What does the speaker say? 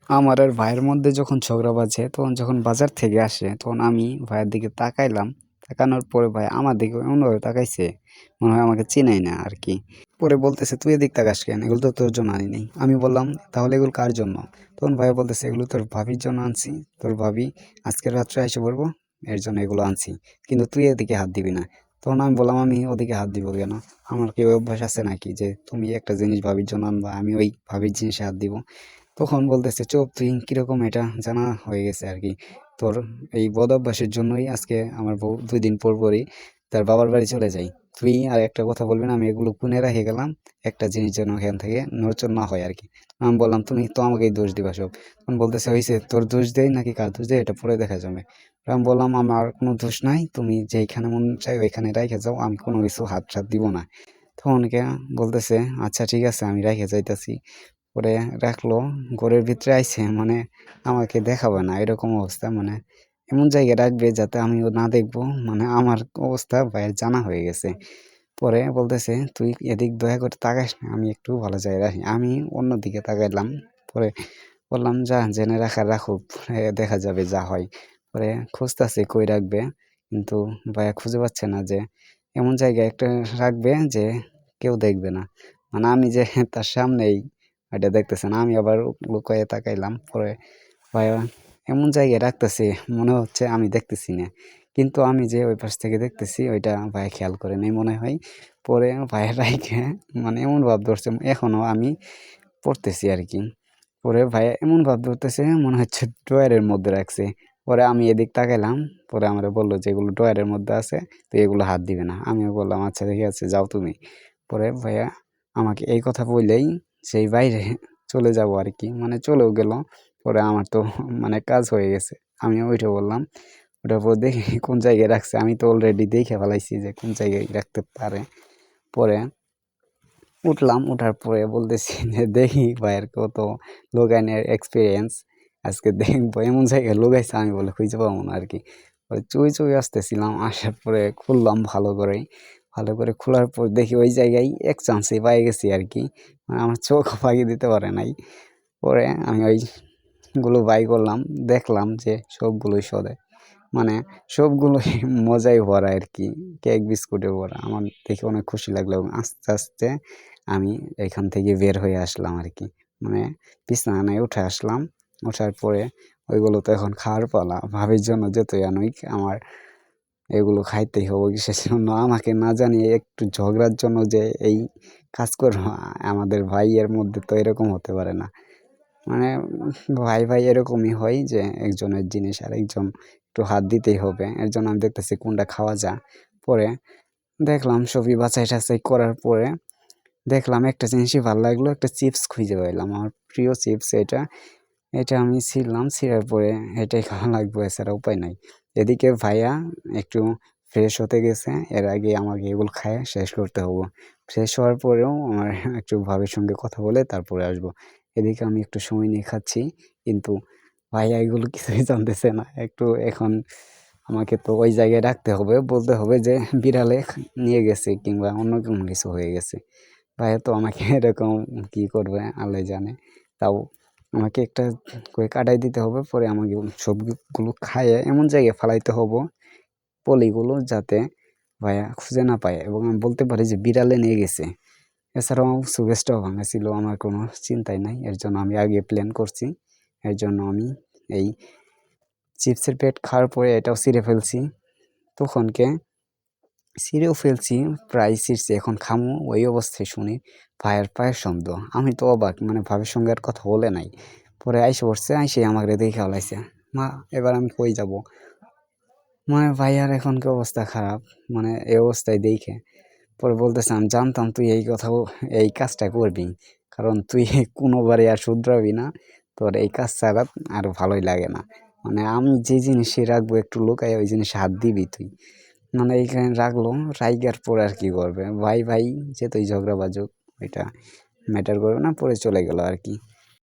আমার আর ভাইয়ের মধ্যে যখন ঝগড়া বাজে তখন যখন বাজার থেকে আসে তখন আমি ভাইয়ের দিকে তাকাইলাম। তাকানোর পরে ভাই আমার দিকে এমনভাবে তাকাইছে মনে হয় আমাকে চিনাই না আর কি। পরে বলতেছে তুই এদিক তাকাস কেন, এগুলো তো তোর জন্য আনি নাই। আমি বললাম তাহলে এগুলো কার জন্য? তখন ভাইয়া বলতেছে এগুলো তোর ভাবির জন্য আনছি, তোর ভাবি আজকে রাত্রে এসে পড়বো, এর জন্য এগুলো আনছি, কিন্তু তুই এদিকে হাত দিবি না। তখন আমি বললাম আমি ওদিকে হাত দিব কেন? আমার কি ওই অভ্যাস আছে নাকি যে তুমি একটা জিনিস ভাবির জন্য আনবা আমি ওই ভাবির জিনিসে হাত দিব? তখন বলতেছে চুপ তুই, কিরকম এটা জানা হয়ে গেছে আর কি। তোর এই বদ অভ্যাসের জন্যই আজকে আমার বউ 2 দিন পর পরই তার বাবার বাড়ি চলে যায়। তুই আর একটা কথা বলবি না, আমি এগুলো কুনে রেখে গেলাম, একটা জিনিস যেন এখান থেকে নড়চড় না হয় আর কি। আমি বললাম তুমি তো আমাকেই দোষ দিবা সব। তখন বলতেছে হয়েছে, তোর দোষ দেয় নাকি কার দোষ দেয় এটা পরে দেখা যাবে। আমি বললাম আমার কোনো দোষ নাই, তুমি যেইখানে মন চাই ওইখানে রেখে যাও, আমি কোনো কিছু হাত সাত দিব না। তখন কে বলতেছে আচ্ছা ঠিক আছে আমি রেখে যাইতাছি। পরে রাখলো, ঘরের ভিতরে আইছে মানে আমাকে দেখাবে না এরকম অবস্থা, মানে এমন জায়গায় রাখবে যাতে আমিও না দেখবো, মানে আমার অবস্থা ভাইয়ের জানা হয়ে গেছে। পরে বলতেছে তুই এদিক দয়া করে তাকাস না, আমি একটু ভালো জায়গায় রাখি। আমি অন্যদিকে তাকাইলাম। পরে বললাম যা জেনে রাখার রাখুক, পরে দেখা যাবে যা হয়। পরে খুঁজতেছে কই রাখবে, কিন্তু ভাইয়া খুঁজে পাচ্ছে না যে এমন জায়গায় একটা রাখবে যে কেউ দেখবে না, মানে আমি যে তার সামনেই এটা দেখতেছে না। আমি আবার লুকায়ে তাকাইলাম। পরে ভাইয়া এমন জায়গায় রাখতেছে মনে হচ্ছে আমি দেখতেছি না, কিন্তু আমি যে ওই পাশ থেকে দেখতেছি ওইটা ভাইয়া খেয়াল করে নাই মনে হয়। পরে ভাইয়া রাইখে মানে এমন ভাব ধরছে এখনো আমি পড়তেছি আর কি। পরে ভাইয়া এমন ভাব ধরতেছে মনে হচ্ছে ড্রয়ারের মধ্যে রাখছে। পরে আমি এদিক তাকাইলাম। পরে আমরা বললো যে এগুলো ড্রয়ারের মধ্যে আছে, তো এগুলো হাত দিবে না। আমিও বললাম আচ্ছা ঠিক আছে যাও তুমি। পরে ভাইয়া আমাকে এই কথা বললেই সেই বাইরে চলে যাব আর কি, মানে চলেও গেল। পরে আমার তো মানে কাজ হয়ে গেছে। আমিও ওইটা বললাম, ওটার পর দেখি কোন জায়গায় রাখছে। আমি তো অলরেডি দেখে ফেলাইছি যে কোন জায়গায় রাখতে পারে। পরে উঠলাম, উঠার পরে বলতেছি যে দেখি ভাইয়ের কত লোগানের এক্সপিরিয়েন্স, আজকে দেখবো এমন জায়গায় লোগাইছে আমি বলে খুঁজে পাবো না আর কি। পরে চুই চুই আসতেছিলাম, আসার পরে খুললাম ভালো করে। ভালো করে খোলার পর দেখি ওই জায়গায় এক চান্সে পাই গেছি আর কি, মানে আমার চোখ ফাঁকি দিতে পারে নাই। পরে আমি ওইগুলো বাই করলাম, দেখলাম যে সবগুলোই সদে, মানে সবগুলোই মজাই ভরা আর কি, কেক বিস্কুটে ভরা। আমার দেখে অনেক খুশি লাগলো এবং আস্তে আস্তে আমি এখান থেকে বের হয়ে আসলাম আর কি। মানে বিছানায় উঠে আসলাম। ওঠার পরে ওইগুলো তো এখন খাওয়ার পালা, ভাবির জন্য যতই আনুক আমার এগুলো খাইতেই হবে। কিসের জন্য আমাকে না জানিয়ে একটু ঝগড়ার জন্য যে এই কাজ করবো, আমাদের ভাইয়ের মধ্যে তো এরকম হতে পারে না। মানে ভাই ভাই এরকমই হয় যে একজনের জিনিস আর একজন একটু হাত দিতেই হবে। এর জন্য আমি দেখতেছি কোনটা খাওয়া যায়। পরে দেখলাম সবই বাছাই টাছাই করার পরে দেখলাম একটা জিনিসই ভালো লাগলো, একটা চিপস খুঁজে পাইলাম, আমার প্রিয় চিপস এটা। এটা আমি ছিঁড়লাম, ছিঁড়ার পরে এটাই খাওয়া লাগবে, এছাড়া উপায় নাই। এদিকে ভাইয়া একটু ফ্রেশ হতে গেছে, এর আগে আমাকে এগুলো খায় শেষ করতে হবে। ফ্রেশ হওয়ার পরেও আমার একটু ভাবির সঙ্গে কথা বলে তারপরে আসবো। এদিকে আমি একটু সময় নিয়ে খাচ্ছি, কিন্তু ভাইয়া এগুলো কিছুই জানতেছে না। একটু এখন আমাকে তো ওই জায়গায় রাখতে হবে, বলতে হবে যে বিড়ালে নিয়ে গেছে কিংবা অন্য কোনো কিছু হয়ে গেছে। ভাইয়া তো আমাকে এরকম কি করবে আল্লাহ জানে। তাও আমাকে একটা করে কাটাই দিতে হবে, পরে আমাকে সবগুলো খাইয়ে এমন জায়গায় ফালাইতে হবে পলিগুলো, যাতে ভাইয়া খুঁজে না পায় এবং আমি বলতে পারি যে বিড়ালে নিয়ে গেছে। এছাড়াও সুকেসটাও ভাঙা ছিল, আমার কোনো চিন্তাই নাই। এর জন্য আমি আগে প্ল্যান করছি। এর জন্য আমি এই চিপসের প্যাকেট খাওয়ার পরে এটাও ছিঁড়ে ফেলছি। তখনকে ছিঁড়েও ফেলছি, প্রায় ছিঁড়ছি, এখন খামু ওই অবস্থায় শুনি ভাইয়ের পায়ের শব্দ। আমি তো অবাক, মানে ভাবির সঙ্গে আর কথা বলে নাই। পরে আইসে পড়ছে, আইসে আমাকে দেখে ফেলাইছে। মা এবার আমি কই যাব? মানে ভাইয়ার এখন কি অবস্থা খারাপ, মানে এই অবস্থায় দেখে। পরে বলতেছে আমি জানতাম তুই এই কথা এই কাজটা করবি, কারণ তুই কোনোবারে আর শুধরাবি না, তোর এই কাজ ছাড়া আর ভালোই লাগে না। মানে আমি যে জিনিসে রাখবো একটু লুকায় ওই জিনিসে হাত দিবি তুই। মানে এইখানে রাখলো, রাইগার পরে আর কি করবে, ভাই ভাই যেতই ঝগড়া বাজুক ওইটা ম্যাটার করবে না, পরে চলে গেল আর কি।